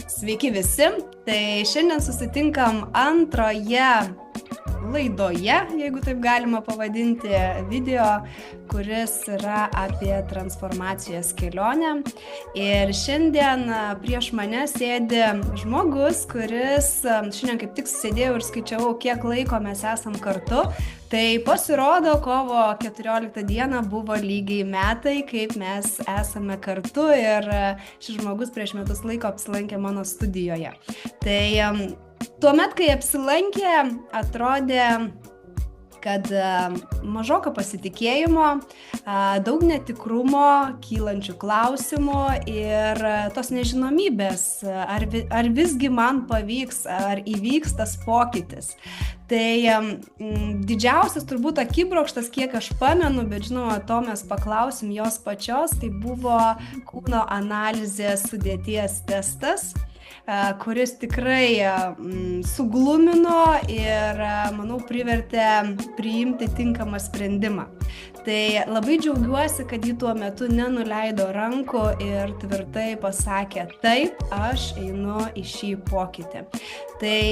Sveiki visi, tai šiandien susitinkam antroje laidoje, jeigu taip galima pavadinti, video, kuris yra apie transformacijos kelionę. Ir šiandien prieš mane sėdi žmogus, kuris šiandien kaip tik sėdėjau ir skaičiavau, kiek laiko mes esam kartu. Tai pasirodo, kovo 14 dieną buvo lygiai metai, kaip mes esame kartu ir šis žmogus prieš metus laiko apsilankė mano studijoje. Tai tuomet, kai apsilankė, atrodė, kad mažoka pasitikėjimo, daug netikrumo, kylančių klausimų ir tos nežinomybės, ar visgi man pavyks, ar įvyks tas pokytis. Tai didžiausias turbūt akibrokštas, kiek aš pamenu, bet žinoma, to mes paklausim jos pačios, tai buvo kūno analizės sudėties testas, kuris tikrai suglumino ir, manau, privertė priimti tinkamą sprendimą. Tai labai džiaugiuosi, kad ji tuo metu nenuleido rankų ir tvirtai pasakė, taip, aš einu į šį pokytį. Tai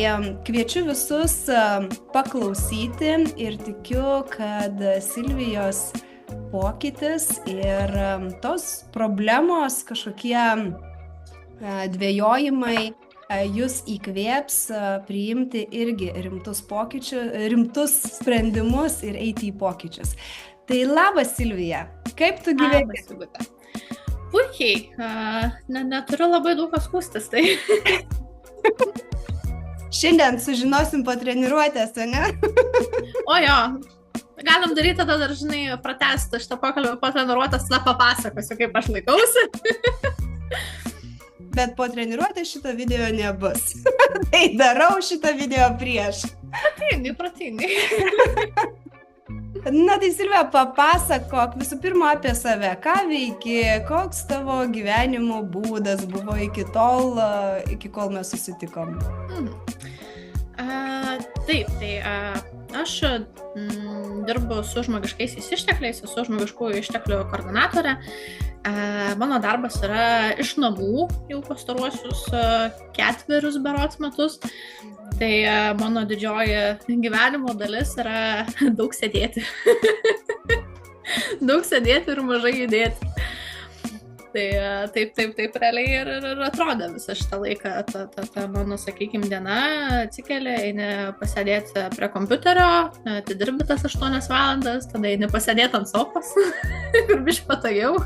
kviečiu visus paklausyti ir tikiu, kad Silvijos pokytis ir tos problemos kažkokie dvejojimai jūs įkvėps priimti irgi rimtus sprendimus ir eiti į pokyčius. Tai labas, Silvija, kaip tu gyveni? Puikiai, neturiu labai daug kas skųstis, tai. Šiandien sužinosim po treniruotės, ne? O jo, galim daryti tada dar, žinai, pratęsti šitą pokalbį po treniruotės, tada papasakosiu, kaip aš laikausi. Bet po treniruotės šito video nebus. Tai darau šitą video prieš. Protingai. Na tai Silvija, papasakok visų pirma apie save. Ką veiki, koks tavo gyvenimo būdas buvo iki kol mes susitikom? Taip, aš dirbu su žmogiškaisiais ištekliais, esu žmogiškųjų išteklių koordinatorė. Mano darbas yra iš namų jau pastaruosius 4 berods metus. Tai mano didžioji gyvenimo dalis yra daug sėdėti. Daug sėdėti ir mažai judėti. Tai taip realiai ir atrodo visą šitą laiką. Ta mano, sakykime, diena atsikeli, eini pasėdėti prie kompiuterio, atidirbi tas 8 valandas, tada eini pasėdėti ant sofos, kur biškai patogiau.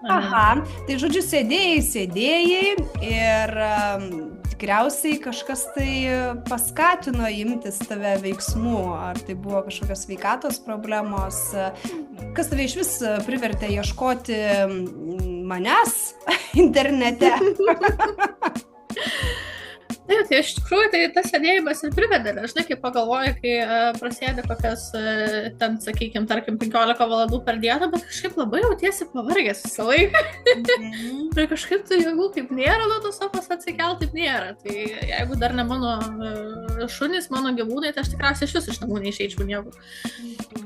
Aha, tai žodžiu, sėdėjai ir tikriausiai kažkas tai paskatino imtis tave veiksmų, ar tai buvo kažkokios sveikatos problemos, kas tave iš vis privertė ieškoti manęs internete? Tai iš tikrųjų, tai tas sėdėjimas ir privedė. Žinai, kai pagalvoju, kai prasėdė kokias, ten, sakykime, tarkim, 15 valandų per dieną, bet kažkaip labai jautiesi pavargęs visą laiką. Ir kažkaip tai jėgų kaip nėra, nuo tos sofos atsikelt taip nėra. Tai jeigu dar ne mano šunys, mano gyvūnai, tai aš tikriausiai iš visų iš namų neišeičiau nieko.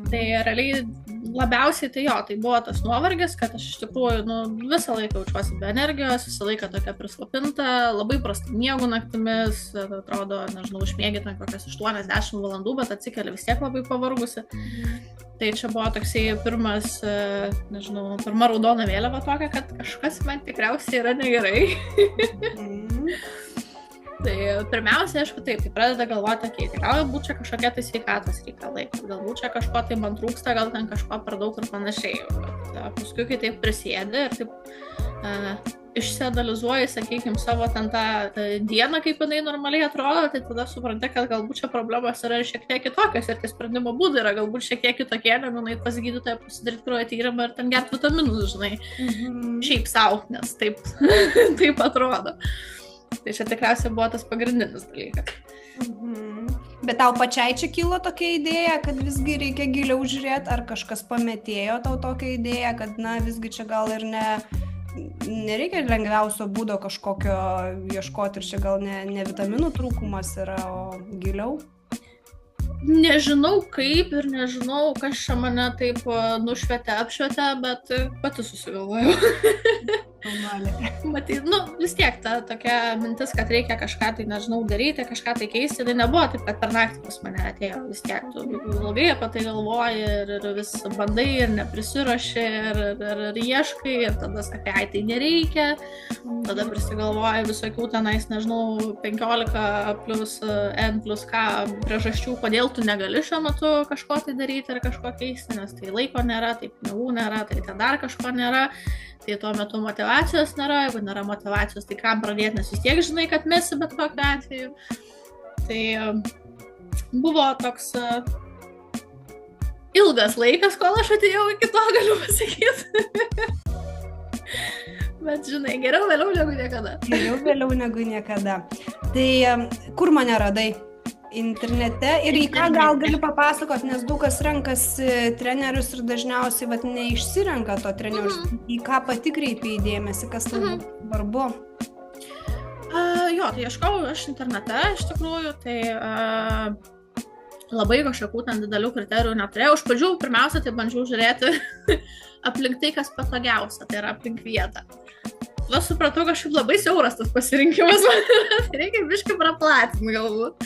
Tai realiai labiausiai tai tai buvo tas nuovargis, kad aš iš tikrųjų visą laiką jaučiuosi be energijos, visą laiką tokia prislopinta, labai prastai miegu naktimis, atrodo, nežinau, užmiegi ten kokias 8-10 valandų, bet atsikeli vis tiek labai pavargusi. Tai čia buvo toksai pirma raudona vėliava tokia, kad kažkas man tikriausiai yra negerai. Tai pirmiausia, aišku, tai pradeda galvoti, tai galbūt čia kažkokie tai sveikatos reikalai, galbūt čia kažko tai man trūksta, gal ten kažko per daug ir panašiai. Bet paskui, kai taip prisėdi ir taip išsianalizuoji, sakykime, savo ten tą dieną, kaip jinai normaliai atrodo, tai tada supranti, kad galbūt čia problemos yra šiek tiek kitokios ir tie sprendimo būdai yra galbūt šiek tiek kitokie, negu nueit pas gydytoją, pasidaryti kraujo tyrimą ir ten gerti vitaminus, žinai, šiaip sau, nes taip atrodo. Tai čia tikriausiai buvo tas pagrindinis dalykas. Bet tau pačiai čia kilo tokia idėja, kad visgi reikia giliau žiūrėti, ar kažkas pametėjo tau tokią idėją, kad visgi čia gal ir nereikia lengviausio būdo kažkokio ieškoti ir čia gal ne vitaminų trūkumas yra, o giliau? Nežinau kaip ir nežinau, kas čia mane taip nušvietė, apšvietė, bet pati susigalvojau. Matyt, vis tiek ta tokia mintis, kad reikia kažką tai, nežinau, daryti, kažką tai keisti, tai nebuvo taip, kad per naktį pas mane atėjo. Vis tiek tu ilgai apie tai galvoji ir vis bandai ir neprisiruoši ir ieškai ir tada sakai, ai tai nereikia, tada prisigalvoji visokių tenais, nežinau, 15 plus N plus K priežasčių, kodėl tu negali šiuo metu kažko tai daryti ar kažko keisti, nes tai laiko nėra, tai pinigų nėra, tai dar kažko nėra. Tai tuo metu motivacijos nėra, jeigu nėra motivacijos, tai kam pradėti, nes vis tiek žinai, kad mesi bet kokiu atveju. Tai buvo toks ilgas laikas, kol aš atėjau iki to, galiu pasakyti. Bet žinai, geriau vėliau negu niekada. Geriau vėliau negu niekada. Tai kur mane radai? Internete ir į ką gal gali papasakot, nes daug kas renkasi trenerius ir dažniausiai neišsirenka to trenerius. Į ką pati kreipi dėmesį, kas tau svarbu? Jo, tai ieškau aš internete, iš tikrųjų, tai labai kažkokių ten didelių kriterijų neturėjau. Iš pradžių, pirmiausia, tai bandžiau žiūrėti aplink tai, kas patogiausia, tai yra aplink vietą. Tada supratau, kažkaip labai siauras tas pasirinkimas, tai reikia biškai praplatinti galbūt.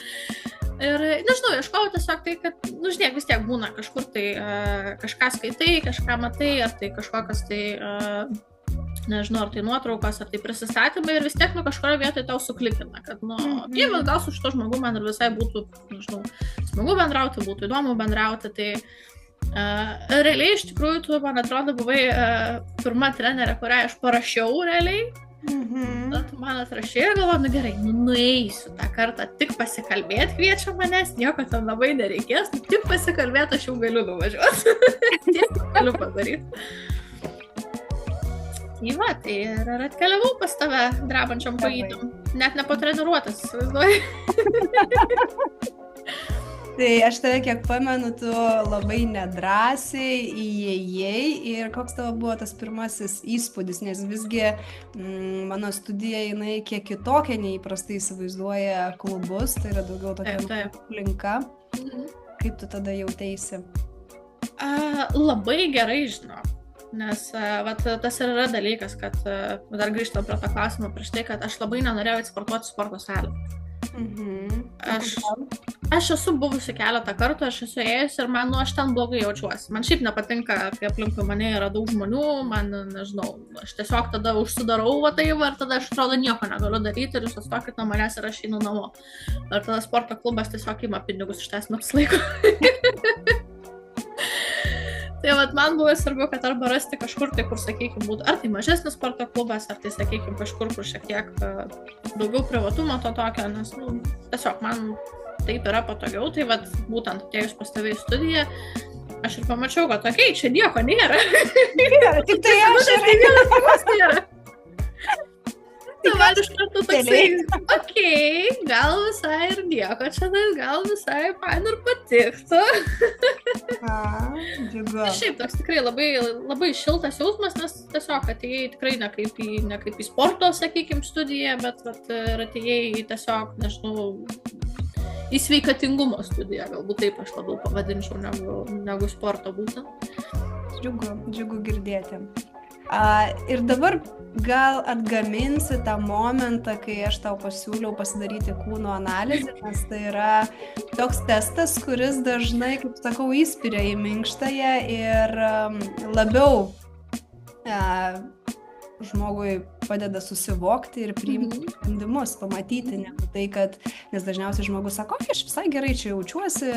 Ir, nežinau, ieškojau tiesiog tai, kad, žinėk, vis tiek būna kažkur tai kažką skaitai, kažką matai, ar tai kažkokias tai, nežinau, ar tai nuotraukos, ar tai prisistatymai ir vis tiek kažkurioje vietoje tau suklikina, kad, bet gal su šito žmogu man ir visai būtų, nežinau, smagu bendrauti, būtų įdomu bendrauti, tai realiai iš tikrųjų tu, man atrodo, buvai pirma trenerė, kurią aš parašiau realiai. Tu man atrašė ir galvoju, gerai, nueisiu tą kartą, tik pasikalbėti kviečia manęs, nieko tam labai nereikės, tik pasikalbėti aš jau galiu nuvažiuoti, tiek galiu padaryti. Tai va, tai ir atkeliavau pas tave drebančiam kojytėm, net nepatreniruotas, įsivaizduoju. Tai aš tave kiek pamenu, tu labai nedrąsiai įėjai ir koks tavo buvo tas pirmasis įspūdis, nes visgi mano studija jinai kiek kitokia neįprastai įsivaizduoja klubus, tai yra daugiau tokia aplinka. Kaip tu tada jauteisi? Labai gerai, žinau, nes tas ir yra dalykas, kad dar grįžtam prie to klausimo prieš tai, kad aš labai nenorėjau sportuoti sporto salę. Aš esu buvusi keletą kartų, aš esu ėjus ir aš ten blogai jaučiuosi. Man šiaip nepatinka, kai aplinkui mane yra daug žmonių, man, nežinau, aš tiesiog tada užsidarau ir tada aš atrodo nieko negaliu daryti ir jūs atstokit nuo manęs ir aš einu namo. Ir tada sporto klubas tiesiog ima pinigus iš tęs metus laiko. Tai man buvo svarbu, kad arba rasti kažkur tai, kur, sakykime, būtų ar tai mažesnis sporto klubas, ar tai, sakykime, kažkur, kur šiek tiek daugiau privatumo to tokio, nes, tiesiog man taip yra patogiau, tai būtent atėjus pas tave į studiją, aš ir pamačiau, kad okei, čia nieko nėra. Tik tai aš nėra. Tai man iš karto toksai, gal visai ir nieko čia, gal visai man ir patiktų. Džiugu. Šiaip toks tikrai labai, labai šiltas jausmas, nes tiesiog atėjai tikrai ne kaip į sporto, sakykime, studiją, bet ir atėjai tiesiog, nežinau, į sveikatingumo studiją, galbūt taip aš labiau pavadinčiau negu sporto būtent. Džiugu girdėti. Ir dabar gal atgaminsi tą momentą, kai aš tau pasiūliau pasidaryti kūno analizę, nes tai yra toks testas, kuris dažnai, kaip sakau, įspiria į minkštąją ir labiau žmogui padeda susivokti ir priimti sprendimus, pamatyti, negu tai, kad, nes dažniausiai žmogus sako, aš visai gerai čia jaučiuosi,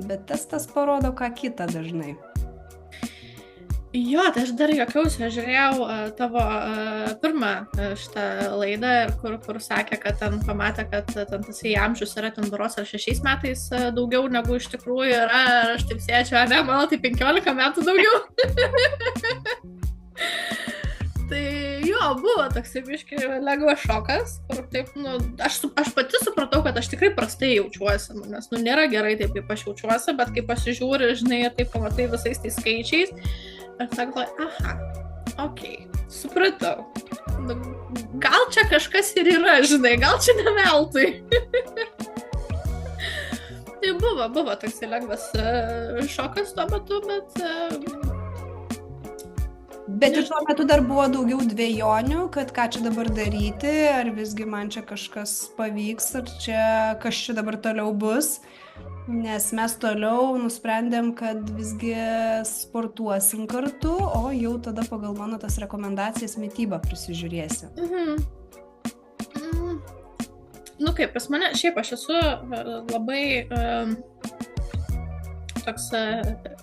bet testas parodo ką kitą dažnai. Jo, tai aš dar juokiausi, aš žiūrėjau tavo pirmą šitą laidą, kur sakė, kad ten pamatė, kad ten tas amžius yra ten berods ar 6 metais daugiau negu iš tikrųjų yra, ir aš taip sėčiau, ne, mano tai 15 metų daugiau. Tai jo, buvo toksai biškai lengvas šokas, kur taip, aš pati supratau, kad aš tikrai prastai jaučiuosi, nes, nėra gerai taip, kaip aš jaučiuosi, bet kai pasižiūri, žinai, taip pamatai visais tais skaičiais, ir sakai, okei, supratau. Gal čia kažkas ir yra, žinai, gal čia ne veltui. Tai buvo toksai lengvas šokas tuo metu, bet Bet ir tuo metu dar buvo daugiau dvejonių, kad ką čia dabar daryti, ar visgi man čia kažkas pavyks, ar čia kas čia dabar toliau bus. Nes mes toliau nusprendėm, kad visgi sportuosim kartu, o jau tada pagal mano tas rekomendacijas mitybą prisižiūrėsim. Nu kaip, pas mane, šiaip aš esu labai toks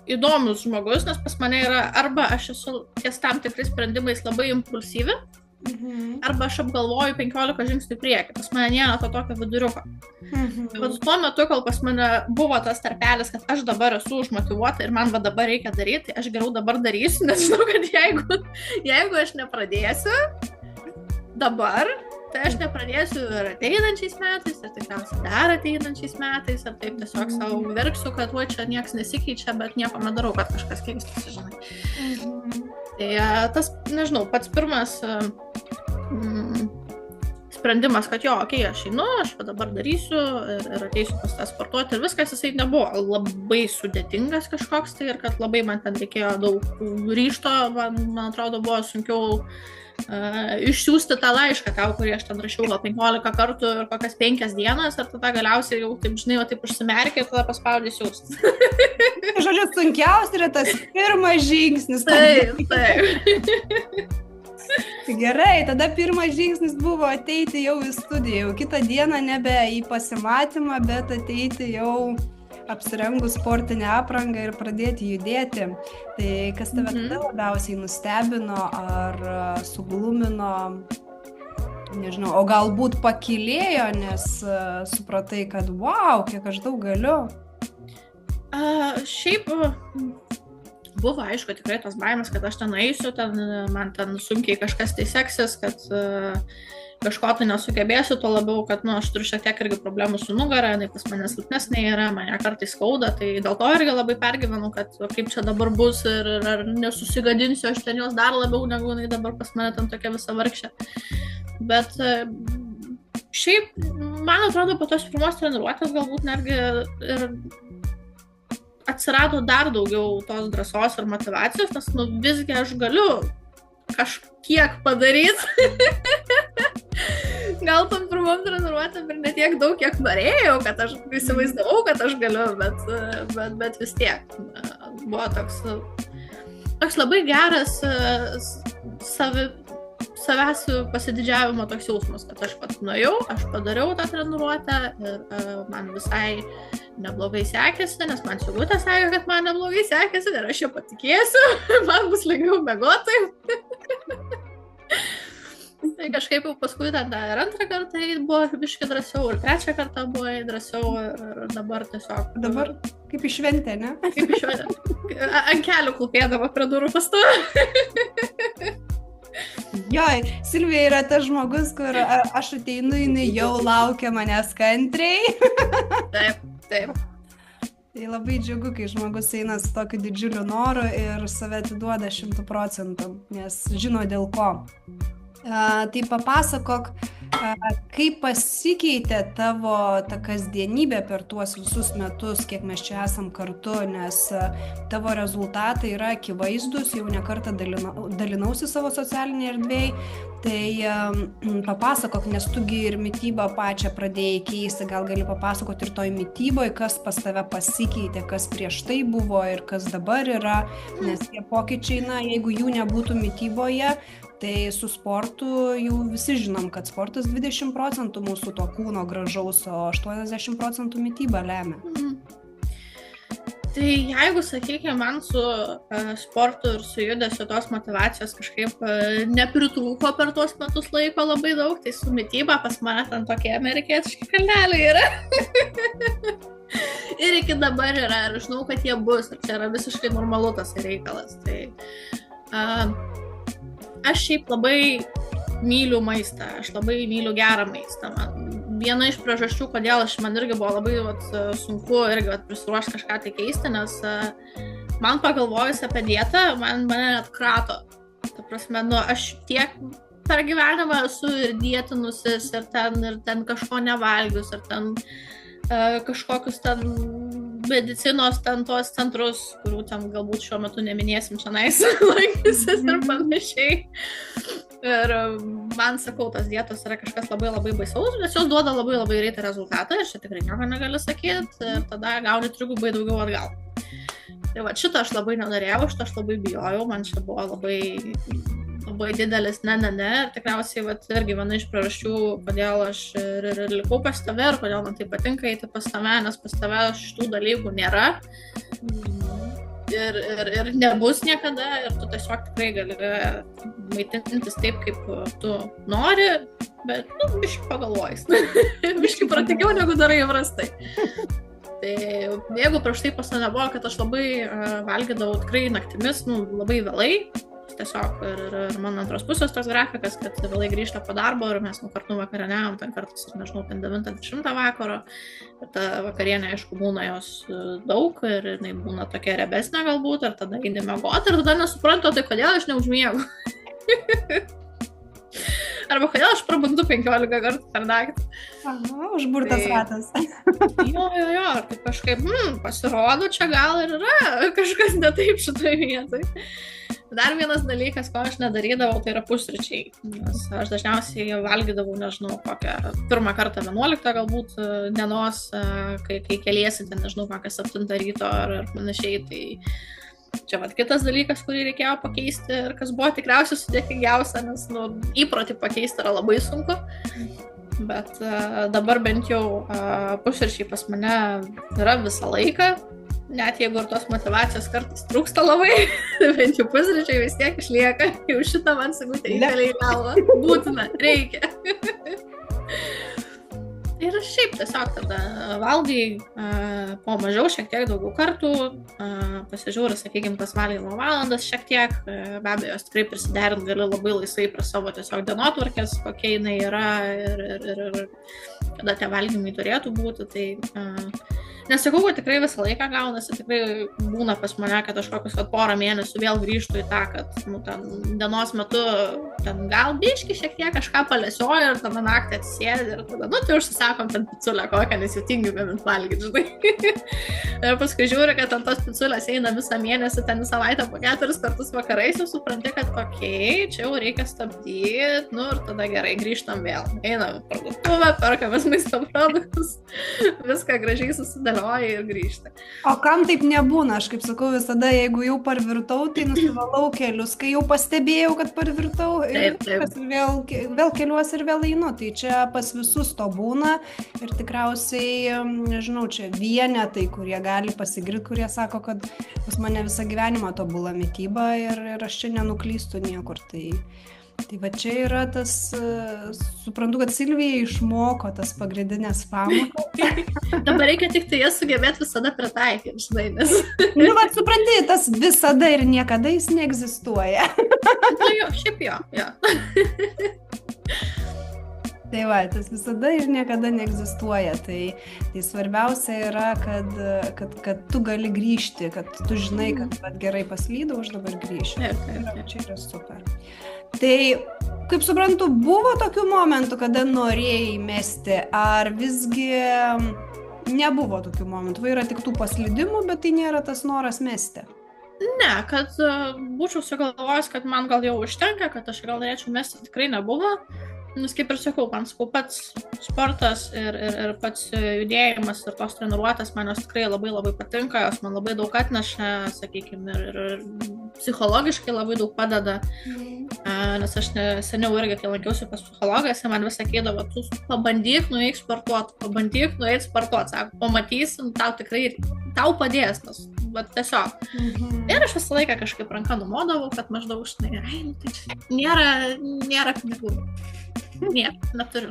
įdomus žmogus, nes pas mane yra arba aš esu ties tam tikrais sprendimais labai impulsyvi, arba aš apgalvoju 15 žingsnių priekį, pas mane nėra to tokio viduriuko. Bet tuo metu, kol pas mane buvo tas tarpelis, kad aš dabar esu užmotyvuota ir man va dabar reikia daryti, tai aš geriau dabar darysiu, nes žinau, kad jeigu aš nepradėsiu dabar, tai aš nepradėsiu ir ateinančiais metais, ir tikriausiai dar ateinančiais metais, ir taip tiesiog savo verksiu, kad čia nieks nesikeičia, bet nieko nedarau, kad kažkas keistųsi, žinai. Tai tas, nežinau, pats pirmas sprendimas, kad aš einu, aš dabar darysiu ir ateisiu pas tą sportuoti ir viskas, jisai nebuvo labai sudėtingas kažkoks, tai ir kad labai man ten reikėjo daug ryžto, man atrodo, buvo sunkiau išsiųsti tą laišką tau, kurį aš ten rašiau gal 15 kartų ir kokias 5 dienas, ir tada galiausiai jau, taip žinai, taip užsimerkė ir tada paspaudė siųsti. Žodžiu, sunkiausia yra tas pirmas žingsnis. Taip. Gerai, tada pirmas žingsnis buvo ateiti jau į studiją, jau kitą dieną nebe į pasimatymą, bet ateiti jau apsirengus sportinę aprangą ir pradėti judėti. Tai kas tave tada labiausiai nustebino ar suglumino, nežinau, o galbūt pakylėjo, nes supratai, kad wow, kiek aš daug galiu? Šiaip buvo, aišku, tikrai tos baimės, kad aš ten eisiu, man ten sunkiai kažkas tai seksis, kad kažko tai nesugebėsiu, to labiau, kad aš turiu šiek tiek irgi problemų su nugara, jinai pas mane silpnesnė yra, mane kartais skauda, tai dėl to irgi labai pergyvenu, kad kaip čia dabar bus ir ar nesusigadinsiu aš ten jos dar labiau, negu jinai dabar pas mane ten tokia visa vargšė. Bet šiaip, man atrodo, po tos pirmos treniruotės galbūt netgi ir atsirado dar daugiau tos drąsos ir motyvacijos, nes visgi aš galiu kažkiek padaryti. Gal tam pirmom treniruotėm ir ne tiek daug, kiek norėjau, kad aš įsivaizdavau, kad aš galiu, bet vis tiek buvo toks labai geras savęs pasididžiavimo toks jausmas, kad aš pats nuėjau, aš padariau tą treniruotę ir man visai neblogai sekėsi, nes man Sigutė sakė, kad man neblogai sekėsi ir aš ją patikėsiu, man bus lengviau miegoti. Tai kažkaip jau paskui ten ir antrą kartą buvo biškai drąsiau, ir trečią kartą buvo drąsiau, ir dabar tiesiog... Dabar kaip į šventę, ne? Kaip į šventę. Ant kelių klūpėdama prie durų pastu. Joj, Silvija yra tas žmogus, kur aš ateinu, jinai jau laukia manęs kantriai. Taip. Tai labai džiugu, kai žmogus eina su tokiu didžiuliu noru ir save atiduoda 100%, nes žino dėl ko. Tai papasakok, kaip pasikeitė tavo ta kasdienybė per tuos visus metus, kiek mes čia esam kartu, nes tavo rezultatai yra akivaizdus, jau ne kartą dalinausi savo socialinėje erdvėje, tai papasakok, nes tugi ir mitybą pačią pradėjai keisti, gal gali papasakoti ir toj mityboje, kas pas tave pasikeitė, kas prieš tai buvo ir kas dabar yra, nes tie pokyčiai, jeigu jų nebūtų mityboje, tai su sportu jau visi žinom, kad sportas 20% mūsų to kūno gražaus, o 80% mityba lemia. Tai jeigu, sakykime, man su sportu ir su judesiu tos motyvacijos kažkaip nepritrūko per tuos metus laiko labai daug, tai su mityba pas mane ten tokie amerikietiški kalneliai yra. Ir iki dabar yra, ir žinau, kad jie bus, ir čia yra visiškai normalu tas reikalas. Tai aš šiaip labai myliu maistą, aš labai myliu gerą maistą. Viena iš priežasčių, kodėl man irgi buvo labai sunku irgi prisiruošti kažką tai keisti, nes man pagalvojus apie dietą, mane net krato. Ta prasme, aš tiek per gyvenimą esu ir dietinusis, ir ten kažko nevalgius, ir ten kažkokius ten medicinos ten tuos centrus, kurių ten galbūt šiuo metu neminėsim čionais lankysis ir panašiai. Ir man, sakau, tas dietos yra kažkas labai labai baisaus, nes jos duoda labai labai greitą rezultatą, ir čia tikrai nieko negaliu sakyti, ir tada gauni trigubai daugiau atgal. Tai va, šitą aš labai nenorėjau, šitą aš labai bijojau, man čia buvo labai didelis ir tikriausiai irgi viena iš priežasčių, kodėl aš ir likau pas tave, ir kodėl man tai patinka eiti pas tave, nes pas tave šitų dalykų nėra. Ir nebus niekada, ir tu tiesiog tikrai gali maitintis taip, kaip tu nori, bet, biškai pagalvojus. Biškai pratingiau, negu darai įprastai. Tai jeigu prieš tai pas mane buvo, kad aš labai valgydavau tikrai naktimis, labai vėlai, tiesiog ir mano antros pusės toks grafikas, kad vėlai grįžta po darbo ir mes kartu vakarieniavom, ten kartais, nežinau, 9-10 vakaro. Ir ta vakarienė, aišku, būna jos daug ir jinai būna tokia riebesnė galbūt, ir tada eini miegoti ir tada nesuprantu, tai kodėl aš neužmiegu. Arba kodėl aš prabundu 15 kartų per naktį. Aha, užburtas ratas. Jo, ir tai kažkaip, pasirodo, čia gal ir yra kažkas ne taip šitoje vietoje. Dar vienas dalykas, ko aš nedarydavau, tai yra pusryčiai. Nes aš dažniausiai valgydavau, nežinau, pirmą kartą 11 galbūt dienos, kai keliesi, nežinau, 7 ryto ar panašiai. Tai čia kitas dalykas, kurį reikėjo pakeisti ir kas buvo tikriausiai sudėtingiausia, nes įprotį pakeisti yra labai sunku. Bet dabar bent jau pusryčiai pas mane yra visą laiką. Net jeigu ir tos motivacijos kartais trūksta labai, bent jau pusryčiai vis tiek išlieka. Jau šitą man sagutė įkeliai į galvą. Būtina, reikia. Ir šiaip tiesiog tada valgai po mažiau, šiek tiek daugiau kartų, pasižiūri, sakykime, tas valgymo valandas šiek tiek, be abejo, jos tikrai prisiderint gali labai laisvai prie savo tiesiog dienotvarkės, kokia jinai yra ir kada tie valgymai turėtų būti. Tai nesakau, kad tikrai visą laiką gaunasi, tikrai būna pas mane, kad aš kokius porą mėnesių vėl grįžtu į tą, kad ten dienos metu ten gal biški šiek tiek kažką palėsioju ir tada naktį atsisėdi ir tada, tai užsisakom ten piculę kokią, nes jau tingiu gamint valgyti, žinai. Ir paskui žiūri, kad ten tos piculės eina visą mėnesį, ten į savaitę po 4 kartus vakarais, jau supranti, kad čia jau reikia stabdyti, ir tada gerai, grįžtam vėl. Einam į parduotuvę, perkamės maisto produktus, viską gražiai susidėlioja ir grįžta. O kam taip nebūna? Aš kaip sakau, visada, jeigu jau parvirtau, tai nusivalau kelius, kai jau pastebėjau, kad parvirtau, ir vėl keliuosi ir vėl einu. Tai čia pas visus to būna ir tikriausiai, nežinau, čia vienetai, kurie gali pasigirti, kurie sako, kad pas mane visą gyvenimą tobula mityba ir aš čia nenuklystu niekur. Tai va čia yra tas, suprantu, kad Silvija išmoko tas pagrindinės pamokas. Dabar reikia tik tai jas sugebėti visada pritaikyti, žinai, nes... Supranti, tas visada ir niekada jis neegzistuoja. Šiaip jo. Tai va, tas visada ir niekada neegzistuoja. Tai svarbiausia yra, kad tu gali grįžti, kad tu žinai, kad gerai paslydau, aš dabar grįšiu. Čia yra super. Tai, kaip suprantu, buvo tokių momentų, kada norėjai mesti, ar visgi nebuvo tokių momentų? Va yra tik tų paslydimų, bet tai nėra tas noras mesti. Ne, kad būčiau sugalvojęs, kad man gal jau užtenka, kad aš gal norėčiau mesti, tikrai nebuvo. Nes kaip ir sakau, pats sportas ir pats judėjimas ir tos treniruotės man jos tikrai labai labai patinka, jos man labai daug atneša, sakykime, ir psichologiškai labai daug padeda. Nes aš seniau irgi, kai lankiausi pas psichologą, jis man vis sakydavo, tu pabandyk nueik sportuoti, pabandyk nueit sportuoti, sako, pamatysim, tau padės, bet tiesiog. Ir aš visą laiką kažkaip ranką numodavau, kad maždaug žinai, tai nėra pinigų. Neturiu.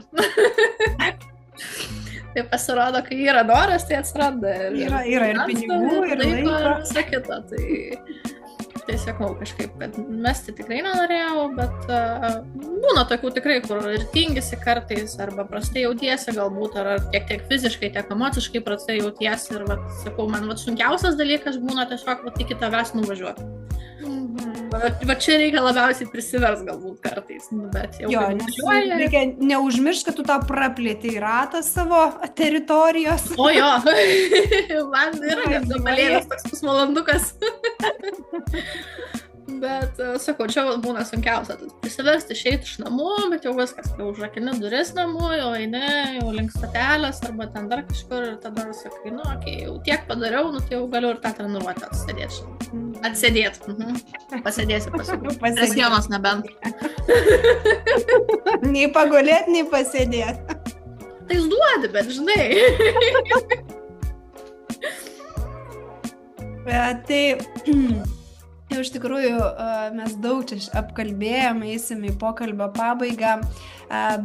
Tai pasirodo, kai yra noras, tai atsiranda. Yra ir pinigų, ir laiko. Ir visą kitą. Tai sakau kažkaip, kad mesti tikrai nenorėjau, bet būna tokių tikrai, kur ir tingisi kartais, arba prastai jautiesi galbūt, ar tiek fiziškai, tiek emociškai prastai jautiesi. Ir sakau, man sunkiausias dalykas būna tiesiog iki tavęs nuvažiuoti. va čia reikia labiausiai prisivers galbūt kartais, bet jau Jo, nes reikia neužmiršti, kad tu tą praplėtei ratą savo teritorijos. O jo, man yra neapdamalėlis toks pusvalandukas. Bet, sakau, čia būna sunkiausia, prisiversti išeiti iš namų, bet jau viskas, jau užrakini duris namų, jau eini, jau link stotelės arba ten dar kažkur ir tada sakai, nu, okei, jau tiek padariau, nu, tai jau galiu ir tą treniruotę atsėdėti. Pasėdėsi paskui. Prie sienos nebent. Nei pagulėti, nei pasėdėti. Tai duodi, bet žinai. Tai jau iš tikrųjų mes daug čia apkalbėjome, eisim į pokalbio pabaigą,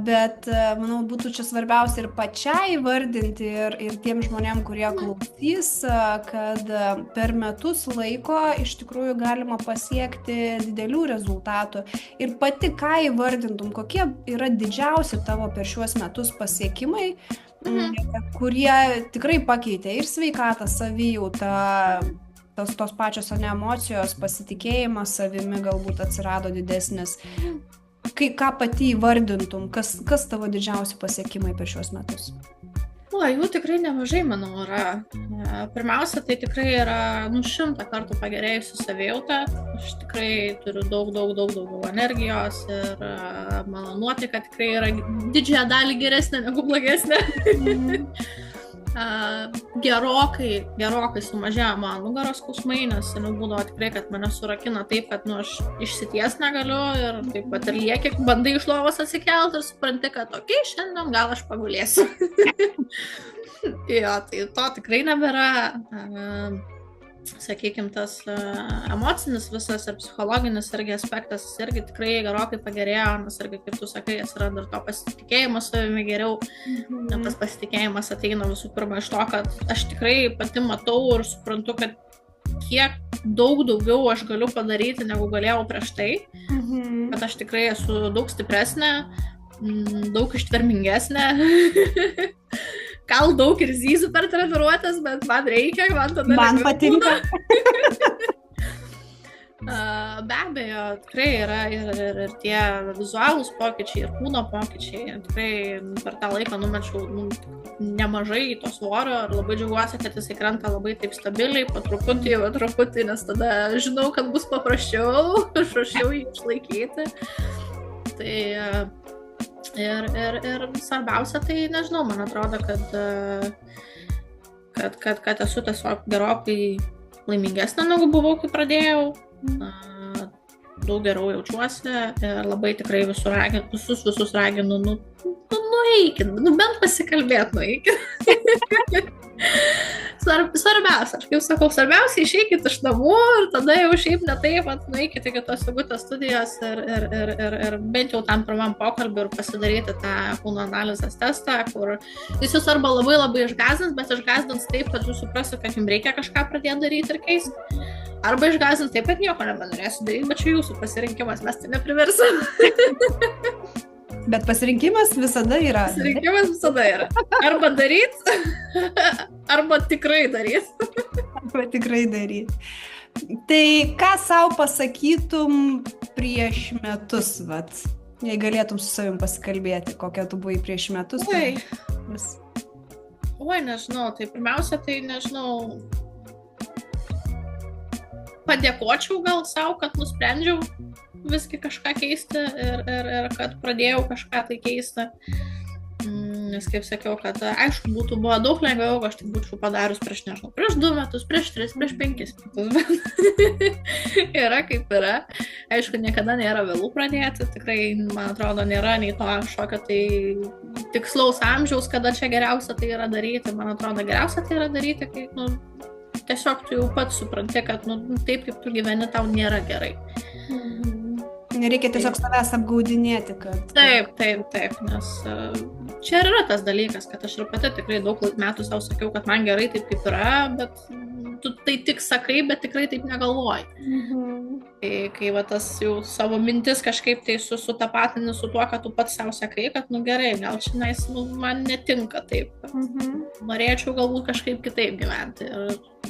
bet manau būtų čia svarbiausia ir pačiai įvardinti ir tiem žmonėm, kurie klausys, kad per metus laiko iš tikrųjų galima pasiekti didelių rezultatų. Ir pati ką įvardintum, kokie yra didžiausi tavo per šiuos metus pasiekimai, kurie tikrai pakeitė ir sveikatą, savijautą, tos pačios emocijos, pasitikėjimas savimi galbūt atsirado didesnis. Ką pati įvardintum, kas tavo didžiausi pasiekimai per šiuos metus? Jų tikrai nemažai, manau, yra. Pirmiausia, tai tikrai yra 100 kartų pagerėjusi savijauta. Aš tikrai turiu daug energijos ir mano nuotaika tikrai yra didžiąją dalį geresnė negu blogesnė. Gerokai sumažėjo mano nugaros skausmai, nes seniau būdavo tikrai, kad mane surakina taip, kad aš išsities negaliu ir taip pat ir lieki, bandai iš lovos atsikelti ir supranti, kad okei, šiandien gal aš pagulėsiu. Jo, tai to tikrai nebėra. Sakykime, tas emocinis visas ir psichologinis irgi aspektas irgi tikrai gerokai pagerėjo, nes irgi, kaip tu sakai, atsiranda ir to pasitikėjimo savimi geriau. Tas pasitikėjimas ateina visų pirma iš to, kad aš tikrai pati matau ir suprantu, kad kiek daugiau aš galiu padaryti, negu galėjau prieš tai. Kad aš tikrai esu daug stipresnė, daug ištvermingesnė. Gal daug ir zyziu per treniruotės, bet man reikia, man tada man patinka. Be abejo, tikrai yra ir tie vizualūs pokyčiai, ir kūno pokyčiai. Tikrai per tą laiką numečiau nemažai to svorio ir labai džiaugiuosi, kad jisai krenta labai taip stabiliai, po truputį, nes tada žinau, kad bus paprasčiau, prašiau jį išlaikyti. Tai ir svarbiausia, tai nežinau, man atrodo, kad esu tiesiog gerokai laimingesnė, negu buvau, kai pradėjau. Daug geriau jaučiuosi ir labai tikrai visus raginu, nueikit, bent pasikalbėt, nueikit. Svarbiausia, aš kaip sakau, svarbiausia išeikit iš namų ir tada jau šiaip ne taip, nueikit iki tos Sigutės studijos ir bent jau tam pirmam pokalbį ir pasidaryti tą kūno analizės testą, kur jis jūs arba labai išgąsdins, bet išgąsdins taip, kad jūs suprasite, kad jums reikia kažką pradėti daryti ir keisti. Arba išgąsdins taip, kad nieko nebenorėsiu daryti, bet čia jūsų pasirinkimas, mes tai nepriversim. Bet pasirinkimas visada yra. Pasirinkimas visada yra. Arba daryt, arba tikrai daryt. Arba tikrai daryt. Tai ką sau pasakytum prieš metus, vat? Jei galėtum su savim pasikalbėti, kokia tu buvai prieš metus. Nežinau. Tai pirmiausia, nežinau. Padėkočiau gal sau, kad nusprendžiau visgi kažką keisti ir kad pradėjau kažką tai keisti. Nes kaip sakiau, kad aišku buvo daug lengviau, aš tai būčiau padarius prieš 2 metus, prieš 3, prieš 5 metus, bet yra kaip yra. Aišku, niekada nėra vėlų pradėti, tikrai, man atrodo, nėra nei to kažkokio tai tikslaus amžiaus, kada čia geriausia tai yra daryti. Man atrodo, geriausia tai yra daryti, kai tiesiog tu jau pats supranti, kad taip kaip tu gyveni, tau nėra gerai. Nereikia tiesiog savęs apgaudinėti, kad... Taip, nes čia yra tas dalykas, kad aš ir pati tikrai daug metų savo sakiau, kad man gerai taip kaip yra, bet tu tai tik sakai, bet tikrai taip negalvoji. Kai va tas jau savo mintis kažkaip tai sutapatini su tuo, kad tu pats savo sakai, kad nu gerai, gal šiandien man netinka taip. Norėčiau galbūt kažkaip kitaip gyventi.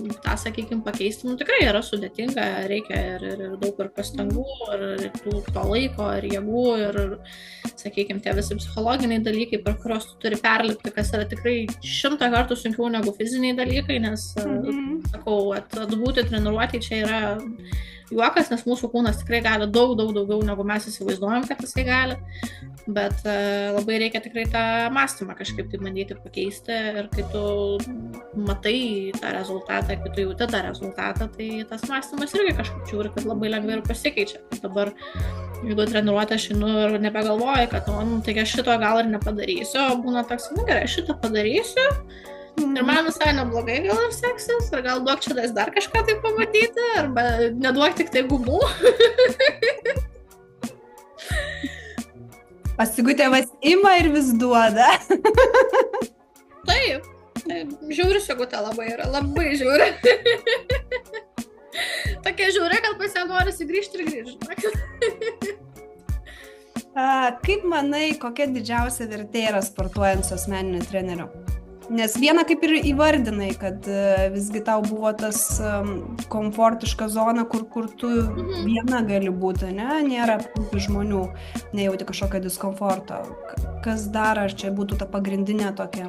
Ir tą, sakykime, pakeisti, nu tikrai yra sudėtinga, reikia ir daug ir pastangų, ir to laiko, ir jėgų, ir, sakykime, tie visi psichologiniai dalykai, per kuriuos tu turi perlipti, kas yra tikrai 100 kartų sunkiau negu fiziniai dalykai, nes, sakau, atbūti treniruotėj čia yra juokas, nes mūsų kūnas tikrai gali daug daugiau, negu mes įsivaizduojam, kad jisai gali, bet labai reikia tikrai tą mąstymą kažkaip tai bandyti pakeisti ir kai tu matai tą rezultatą, kai tu jauti tą rezultatą, tai tas mąstymas irgi kažkaip žiūri, kad labai lengvai ir pasikeičia. Dabar, jeigu treniruotę aš einu ir nebegalvoju, kad tai aš šito gal ir nepadarysiu, o būna toks, nu gerai, šitą padarysiu, ir man visai neblogai gal ir seksis, ir gal duok čia dar kažką tai pamatyti, arba neduok tik tai gumų. O Sigutė ima ir vis duoda. Taip, žiūri Sigutė labai yra, labai žiūri. Tokia žiūri, kad pas ją norisi grįžti ir grįžti. Kaip manai, kokia didžiausia vertė yra sportuojant su asmeniniu treneriu? Nes vieną kaip ir įvardinai, kad visgi tau buvo tas komfortiška zona, kur tu viena gali būti, ne? Nėra žmonių, nejauti kažkokio diskomforto. Kas dar, ar čia būtų ta pagrindinė tokia?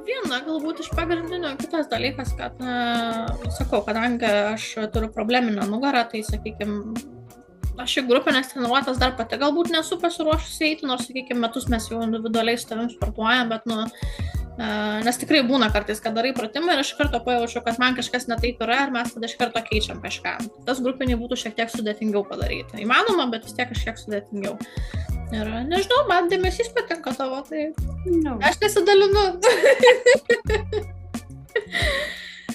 Viena, galbūt iš pagrindinio. Kitas dalykas, kad, sakau, kadangi aš turiu probleminę nugarą, tai, sakykime, aš į grupinės treniruotės dar pati galbūt nesu pasiruošusi eiti, nors, sakykime, metus mes jau individualiai su tavim sportuojam, bet, nes tikrai būna kartais, kad darai pratimą ir aš iš karto pajaučiu, kad man kažkas netaip yra ir mes tada iš karto keičiam kažką. Tas grupiniai būtų šiek tiek sudėtingiau padaryti. Įmanoma, bet vis tiek kažkiek sudėtingiau. Ir nežinau, man dėmesys patinka tavo, tai aš nesidalinu.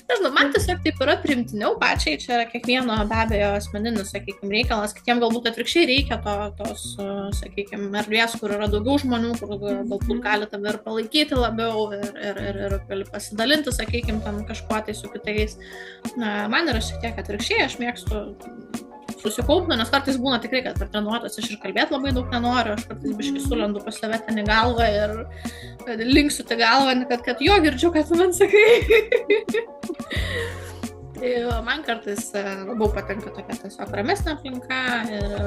Nežinau, man tiesiog taip yra primtiniau pačiai, čia yra kiekvieno be abejo asmeninis, sakykime, reikalas, kitiem galbūt atvirkščiai reikia tos, sakykime, erdvės, kur yra daugiau žmonių, kur galbūt gali tave ir palaikyti labiau ir gali pasidalinti, sakykime, tam kažkuo tai su kitais. Man yra šiek tiek atvirkščiai, aš mėgstu susikaupti, nes kartais būna tikrai, kad per treniruotės aš ir kalbėti labai daug nenoriu, aš kartais biškį sulendu pas save ten į galvą ir linksiu į galvą, kad jo girdžiu, kad tu man sakai. Tai man kartais labiau patinka tokia tiesiog ramesnė aplinka ir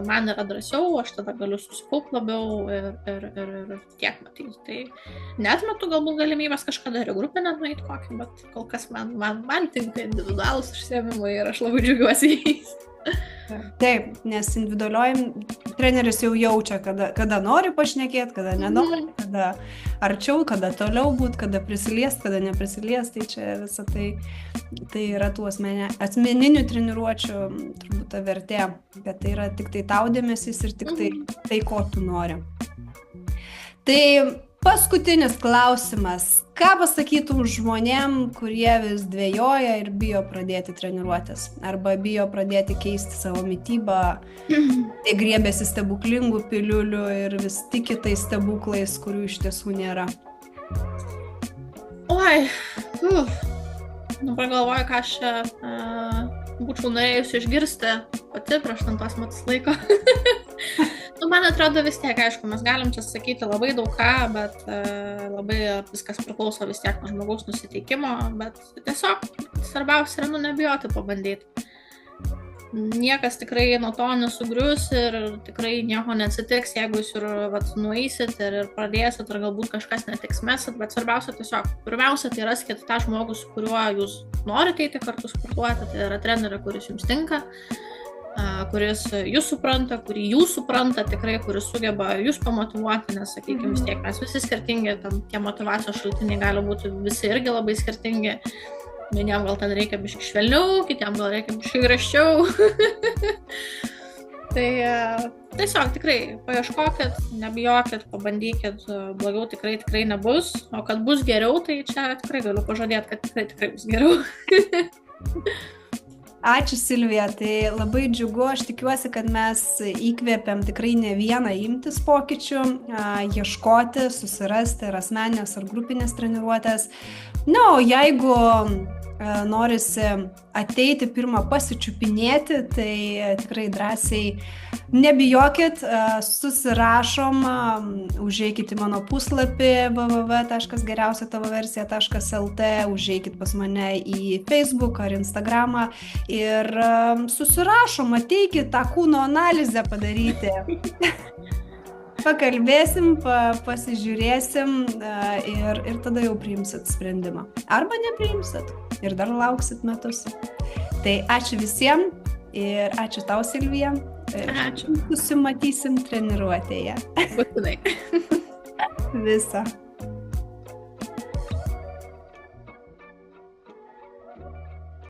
man yra drąsiau, aš tada galiu susikaupti labiau ir tiek matyti. Tai neatmetu galbūt galimybės kažkada ir grupinę nueiti kokį, bet kol kas man tinka individualūs užsiėmimai ir aš labai džiaugiuosi jais. Taip, nes individualiuojam treneris jau jaučia, kada nori pašnekėti, kada nenori, kada arčiau, kada toliau būt, kada prisiliest, kada neprisiliest, tai čia visą tai yra tų asmeninių treniruočių turbūt ta vertė, bet tai yra tik tai tau dėmesys ir tik tai, ko tu nori. Tai paskutinis klausimas. Ką pasakytum žmonėm, kurie vis dvejoja ir bijo pradėti treniruotis? Arba bijo pradėti keisti savo mitybą, tai griebiasi stebuklingų piliulių ir vis tiki tais stebuklais, kurių iš tiesų nėra? Oi, dabar galvoju, ką aš būčiau norėjusi išgirsti pati prieš tantos metus laiko. Man atrodo vis tiek, aišku, mes galim čia sakyti labai daug ką, bet labai viskas priklauso vis tiek nuo žmogaus nusiteikimo, bet tiesiog svarbiausia yra nebijoti pabandyti. Niekas tikrai nuo to nesugrius ir tikrai nieko neatsitiks, jeigu jūs ir nueisit ir pradėsit ir galbūt kažkas netiks mesit, bet svarbiausia tiesiog, pirmiausia, tai raskite tą žmogų, su kuriuo jūs norite eiti kartu sportuoti, tai yra trenerį, kuris jums tinka, kuris jūs supranta, kurį jūs supranta tikrai, kuris sugeba jūs pamotyvuoti, nes, sakykime, vis tiek mes visi skirtingi, tie motyvacijos šaltiniai gali būti visi irgi labai skirtingi. Vieniem gal ten reikia biškai švelniau, kitiem gal reikia biškai griežčiau. Tai tiesiog tikrai paieškokit, nebijokit, pabandykit, blogiau tikrai nebus, o kad bus geriau, tai čia tikrai galiu pažadėti, kad tikrai bus geriau. Ačiū Silvija, tai labai džiugu, aš tikiuosi, kad mes įkvėpėm tikrai ne vieną imtis pokyčių, ieškoti, susirasti ar asmeninės ar grupinės treniruotės. Na, o jeigu norisi ateiti pirmą pasičiupinėti, tai tikrai drąsiai nebijokit, susirašom, užeikit į mano puslapį www.geriausiatavoversija.lt, užeikit pas mane į Facebook ar Instagramą ir susirašom, ateikit tą kūno analizę padaryti. Pakalbėsim, pasižiūrėsim ir tada jau priimsit sprendimą. Arba nepriimsit ir dar lauksit metus. Tai ačiū visiems ir ačiū tau, Silvija. Ačiū. Susimatysim treniruotėje. Būtinai. Visą.